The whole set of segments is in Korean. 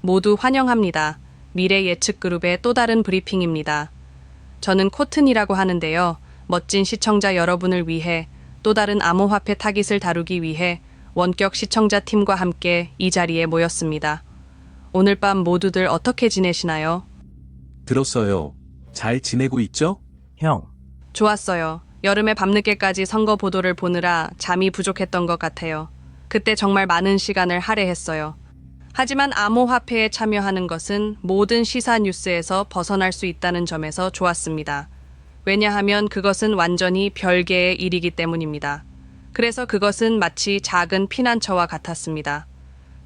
모두 환영합니다. 미래 예측 그룹의 또 다른 브리핑입니다. 저는 코튼이라고 하는데요. 멋진 시청자 여러분을 위해 또 다른 암호화폐 타깃을 다루기 위해 원격 시청자 팀과 함께 이 자리에 모였습니다. 오늘 밤 모두들 어떻게 지내시나요? 들었어요. 잘 지내고 있죠? 형, 좋았어요. 여름에 밤늦게까지 선거 보도를 보느라 잠이 부족했던 것 같아요. 그때 정말 많은 시간을 할애했어요. 하지만 암호화폐에 참여하는 것은 모든 시사 뉴스에서 벗어날 수 있다는 점에서 좋았습니다. 왜냐하면 그것은 완전히 별개의 일이기 때문입니다. 그래서 그것은 마치 작은 피난처와 같았습니다.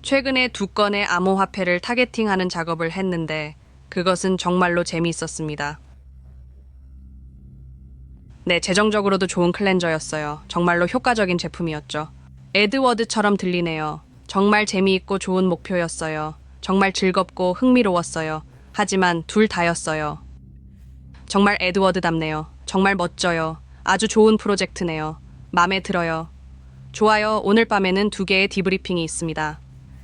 최근에 2건의 암호화폐를 타겟팅하는 작업을 했는데 그것은 정말로 재미있었습니다. 네, 재정적으로도 좋은 클렌저였어요. 정말로 효과적인 제품이었죠. 에드워드처럼 들리네요. 정말 재미있고 좋은 목표였어요. 정말 즐겁고 흥미로웠어요. 하지만 둘 다였어요. 정말 에드워드답네요. 정말 멋져요. 아주 좋은 프로젝트네요. 마음에 들어요. 좋아요. 오늘 밤에는 2개의 디브리핑이 있습니다.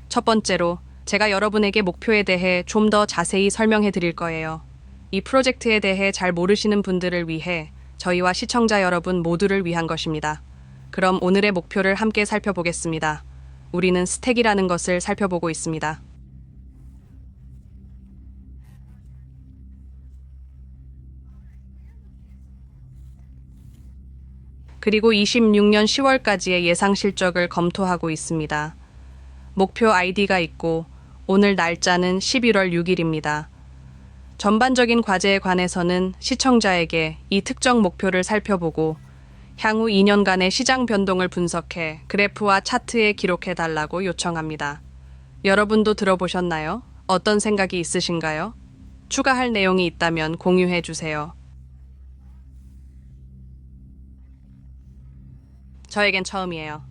첫 번째로 제가 여러분에게 목표에 대해 좀 더 자세히 설명해 드릴 거예요. 이 프로젝트에 대해 잘 모르시는 분들을 위해 저희와 시청자 여러분 모두를 위한 것입니다. 그럼 오늘의 목표를 함께 살펴보겠습니다. 우리는 스택이라는 것을 살펴보고 있습니다. 그리고 26년 10월까지의 예상 실적을 검토하고 있습니다. 목표 아이디가 있고 오늘 날짜는 11월 6일입니다. 전반적인 과제에 관해서는 시청자에게 이 특정 목표를 살펴보고 향후 2년간의 시장 변동을 분석해 그래프와 차트에 기록해 달라고 요청합니다. 여러분도 들어보셨나요? 어떤 생각이 있으신가요? 추가할 내용이 있다면 공유해 주세요. 저에겐 처음이에요.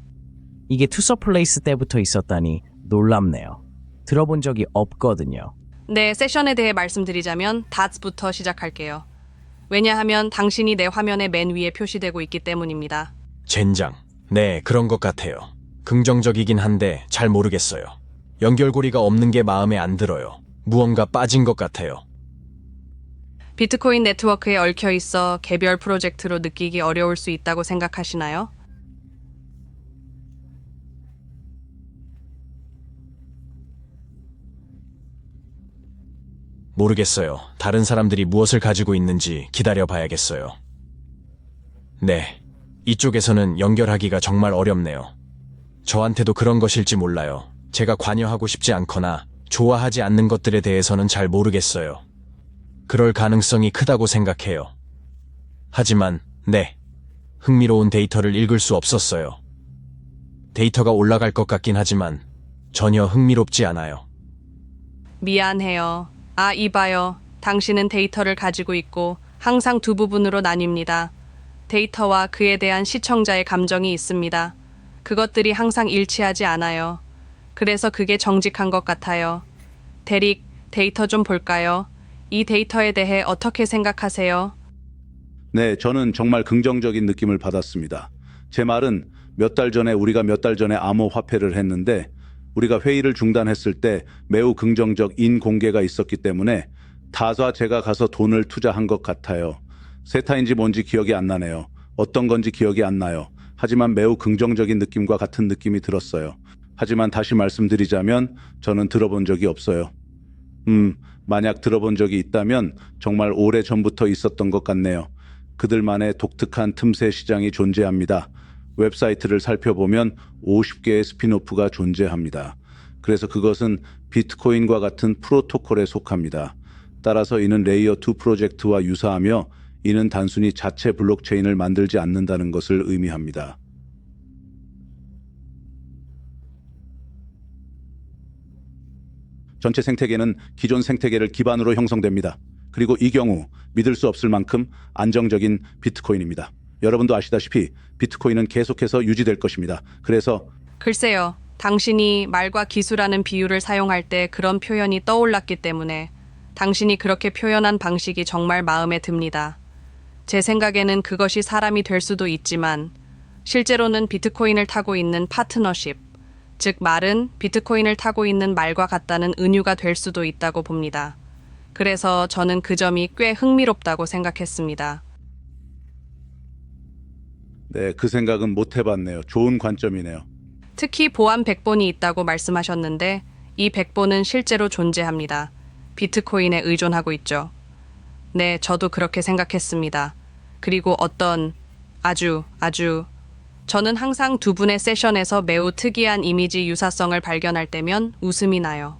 이게 투서플레이스 때부터 있었다니 놀랍네요. 들어본 적이 없거든요. 네, 세션에 대해 말씀드리자면 DOTS부터 시작할게요. 왜냐하면 당신이 내 화면의 맨 위에 표시되고 있기 때문입니다. 젠장. 네, 그런 것 같아요. 긍정적이긴 한데 잘 모르겠어요. 연결고리가 없는 게 마음에 안 들어요. 무언가 빠진 것 같아요. 비트코인 네트워크에 얽혀 있어 개별 프로젝트로 느끼기 어려울 수 있다고 생각하시나요? 모르겠어요. 다른 사람들이 무엇을 가지고 있는지 기다려 봐야겠어요. 네, 이쪽에서는 연결하기가 정말 어렵네요. 저한테도 그런 것일지 몰라요. 제가 관여하고 싶지 않거나 좋아하지 않는 것들에 대해서는 잘 모르겠어요. 그럴 가능성이 크다고 생각해요. 하지만, 네, 흥미로운 데이터를 읽을 수 없었어요. 데이터가 올라갈 것 같긴 하지만 전혀 흥미롭지 않아요. 미안해요. 이봐요. 당신은 데이터를 가지고 있고 항상 두 부분으로 나뉩니다. 데이터와 그에 대한 시청자의 감정이 있습니다. 그것들이 항상 일치하지 않아요. 그래서 그게 정직한 것 같아요. 데릭, 데이터 좀 볼까요? 이 데이터에 대해 어떻게 생각하세요? 네, 저는 정말 긍정적인 느낌을 받았습니다. 제 말은 몇 달 전에 우리가 몇 달 전에 암호화폐를 했는데 우리가 회의를 중단했을 때 매우 긍정적 인공개가 있었기 때문에 다소 제가 가서 돈을 투자한 것 같아요. 세타인지 뭔지 기억이 안 나네요. 어떤 건지 기억이 안 나요. 하지만 매우 긍정적인 느낌과 같은 느낌이 들었어요. 하지만 다시 말씀드리자면 저는 들어본 적이 없어요. 만약 들어본 적이 있다면 정말 오래전부터 있었던 것 같네요. 그들만의 독특한 틈새 시장이 존재합니다. 웹사이트를 살펴보면 50개의 스피노프가 존재합니다. 그래서 그것은 비트코인과 같은 프로토콜에 속합니다. 따라서 이는 레이어 2 프로젝트와 유사하며 이는 단순히 자체 블록체인을 만들지 않는다는 것을 의미합니다. 전체 생태계는 기존 생태계를 기반으로 형성됩니다. 그리고 이 경우 믿을 수 없을 만큼 안정적인 비트코인입니다. 여러분도 아시다시피 비트코인은 계속해서 유지될 것입니다. 그래서 글쎄요. 당신이 말과 기수라는 비유를 사용할 때 그런 표현이 떠올랐기 때문에 당신이 그렇게 표현한 방식이 정말 마음에 듭니다. 제 생각에는 그것이 사람이 될 수도 있지만 실제로는 비트코인을 타고 있는 파트너십, 즉 말은 비트코인을 타고 있는 말과 같다는 은유가 될 수도 있다고 봅니다. 그래서 저는 그 점이 꽤 흥미롭다고 생각했습니다. 네, 그 생각은 못 해봤네요. 좋은 관점이네요. 특히 보안 백본이 있다고 말씀하셨는데 이 백본은 실제로 존재합니다. 비트코인에 의존하고 있죠. 네, 저도 그렇게 생각했습니다. 그리고 어떤 아주 저는 항상 두 분의 세션에서 매우 특이한 이미지 유사성을 발견할 때면 웃음이 나요.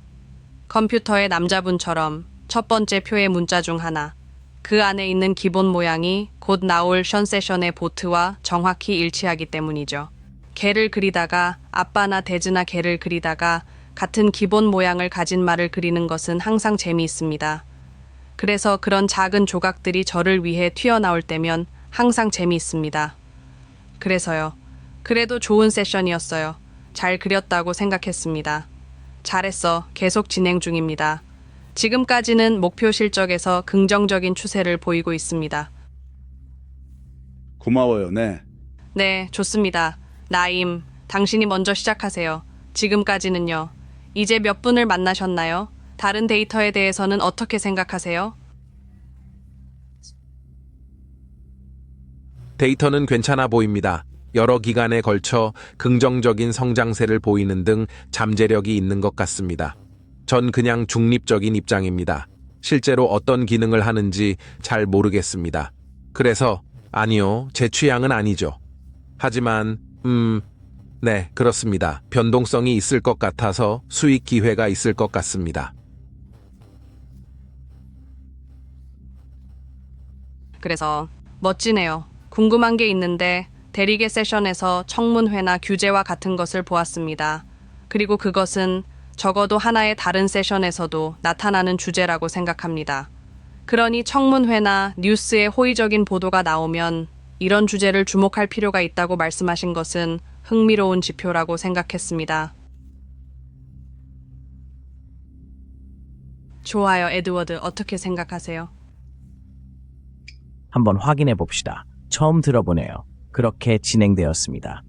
컴퓨터의 남자분처럼 첫 번째 표의 문자 중 하나. 그 안에 있는 기본 모양이 곧 나올 션 세션의 보트와 정확히 일치하기 때문이죠. 개를 그리다가 아빠나 데즈나 개를 그리다가 같은 기본 모양을 가진 말을 그리는 것은 항상 재미있습니다. 그래서 그런 작은 조각들이 저를 위해 튀어나올 때면 항상 재미있습니다. 그래서요. 그래도 좋은 세션이었어요. 잘 그렸다고 생각했습니다. 잘했어. 계속 진행 중입니다. 지금까지는 목표 실적에서 긍정적인 추세를 보이고 있습니다. 고마워요. 네. 네, 좋습니다. 나임, 당신이 먼저 시작하세요. 지금까지는요. 이제 몇 분을 만나셨나요? 다른 데이터에 대해서는 어떻게 생각하세요? 데이터는 괜찮아 보입니다. 여러 기간에 걸쳐 긍정적인 성장세를 보이는 등 잠재력이 있는 것 같습니다. 전 그냥 중립적인 입장입니다. 실제로 어떤 기능을 하는지 잘 모르겠습니다. 그래서 아니요, 제 취향은 아니죠. 하지만 네, 그렇습니다. 변동성이 있을 것 같아서 수익 기회가 있을 것 같습니다. 그래서 멋지네요. 궁금한 게 있는데 대리계 세션에서 청문회나 규제와 같은 것을 보았습니다. 그리고 그것은 적어도 하나의 다른 세션에서도 나타나는 주제라고 생각합니다. 그러니 청문회나 뉴스에 호의적인 보도가 나오면 이런 주제를 주목할 필요가 있다고 말씀하신 것은 흥미로운 지표라고 생각했습니다. 좋아요, 에드워드. 어떻게 생각하세요? 한번 확인해 봅시다. 처음 들어보네요. 그렇게 진행되었습니다.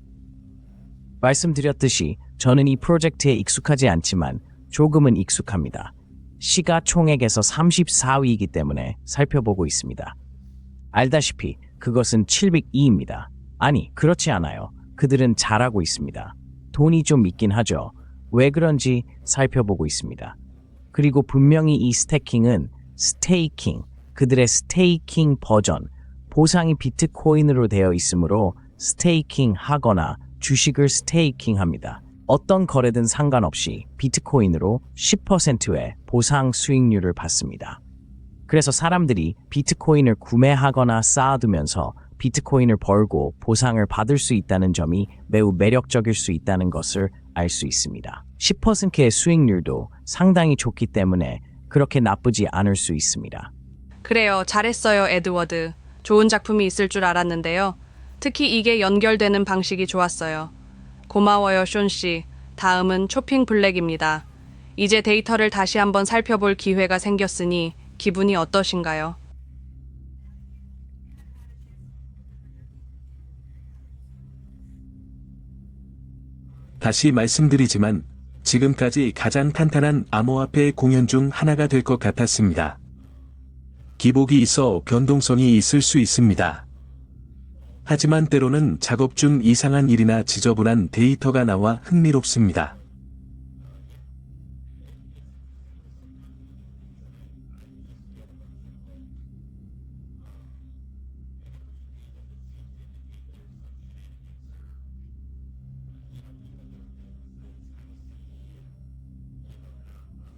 말씀드렸듯이 저는 이 프로젝트에 익숙하지 않지만 조금은 익숙합니다. 시가총액에서 34위이기 때문에 살펴보고 있습니다. 알다시피 그것은 702입니다. 아니, 그렇지 않아요. 그들은 잘하고 있습니다. 돈이 좀 있긴 하죠. 왜 그런지 살펴보고 있습니다. 그리고 분명히 이 스태킹은 스테이킹, 그들의 스테이킹 버전, 보상이 비트코인으로 되어 있으므로 스테이킹 하거나 주식을 스테이킹 합니다. 어떤 거래든 상관없이 비트코인으로 10%의 보상 수익률을 받습니다. 그래서 사람들이 비트코인을 구매하거나 쌓아두면서 비트코인을 벌고 보상을 받을 수 있다는 점이 매우 매력적일 수 있다는 것을 알 수 있습니다. 10%의 수익률도 상당히 좋기 때문에 그렇게 나쁘지 않을 수 있습니다. 그래요. 잘했어요, 에드워드. 좋은 작품이 있을 줄 알았는데요. 특히 이게 연결되는 방식이 좋았어요. 고마워요, 숀 씨. 다음은 초핑 블랙입니다. 이제 데이터를 다시 한번 살펴볼 기회가 생겼으니 기분이 어떠신가요? 다시 말씀드리지만 지금까지 가장 탄탄한 암호화폐 공연 중 하나가 될 것 같았습니다. 기복이 있어 변동성이 있을 수 있습니다. 하지만 때로는 작업 중 이상한 일이나 지저분한 데이터가 나와 흥미롭습니다.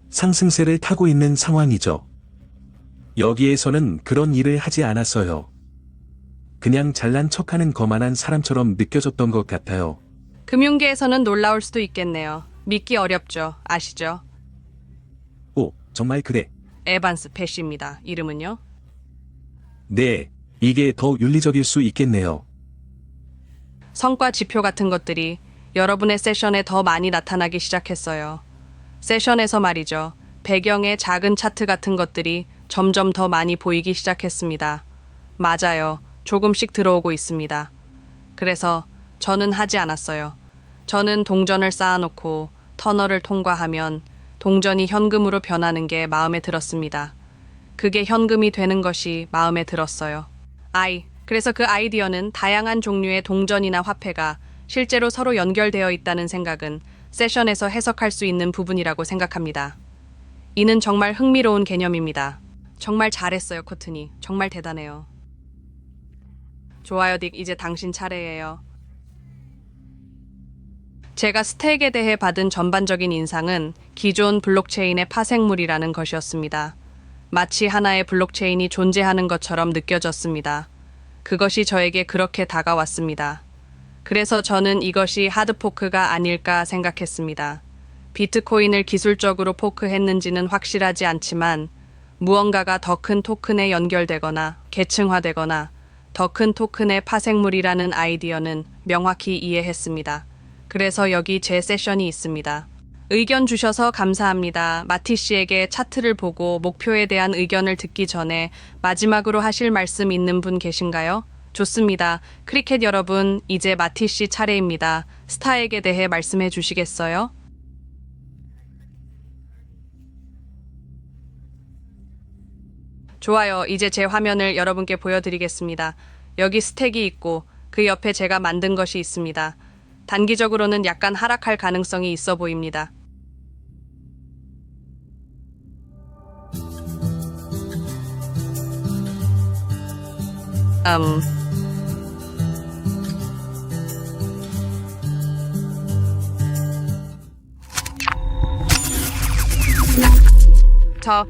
상승세를 타고 있는 상황이죠. 여기에서는 그런 일을 하지 않았어요. 그냥 잘난 척하는 거만한 사람처럼 느껴졌던 것 같아요. 금융계에서는 놀라울 수도 있겠네요. 믿기 어렵죠. 아시죠? 오, 정말 그래. 에반스 패시입니다. 이름은요? 네, 이게 더 윤리적일 수 있겠네요. 성과 지표 같은 것들이 여러분의 세션에 더 많이 나타나기 시작했어요. 세션에서 말이죠. 배경의 작은 차트 같은 것들이 점점 더 많이 보이기 시작했습니다. 맞아요. 조금씩 들어오고 있습니다. 그래서 저는 하지 않았어요. 저는 동전을 쌓아놓고 터널을 통과하면 동전이 현금으로 변하는 게 마음에 들었습니다. 그게 현금이 되는 것이 마음에 들었어요. 그래서 그 아이디어는 다양한 종류의 동전이나 화폐가 실제로 서로 연결되어 있다는 생각은 세션에서 해석할 수 있는 부분이라고 생각합니다. 이는 정말 흥미로운 개념입니다. 정말 잘했어요, 코트니. 정말 대단해요. 좋아요, 딕. 이제 당신 차례예요. 제가 스택에 대해 받은 전반적인 인상은 기존 블록체인의 파생물이라는 것이었습니다. 마치 하나의 블록체인이 존재하는 것처럼 느껴졌습니다. 그것이 저에게 그렇게 다가왔습니다. 그래서 저는 이것이 하드포크가 아닐까 생각했습니다. 비트코인을 기술적으로 포크했는지는 확실하지 않지만 무언가가 더 큰 토큰에 연결되거나 계층화되거나 더 큰 토큰의 파생물이라는 아이디어는 명확히 이해했습니다. 그래서 여기 제 세션이 있습니다. 의견 주셔서 감사합니다. 마티 씨에게 차트를 보고 목표에 대한 의견을 듣기 전에 마지막으로 하실 말씀 있는 분 계신가요? 좋습니다. 크리켓 여러분, 이제 마티 씨 차례입니다. 스타에게 대해 말씀해 주시겠어요? 좋아요. 이제 제 화면을 여러분께 보여드리겠습니다. 여기 스택이 있고 그 옆에 제가 만든 것이 있습니다. 단기적으로는 약간 하락할 가능성이 있어 보입니다. 저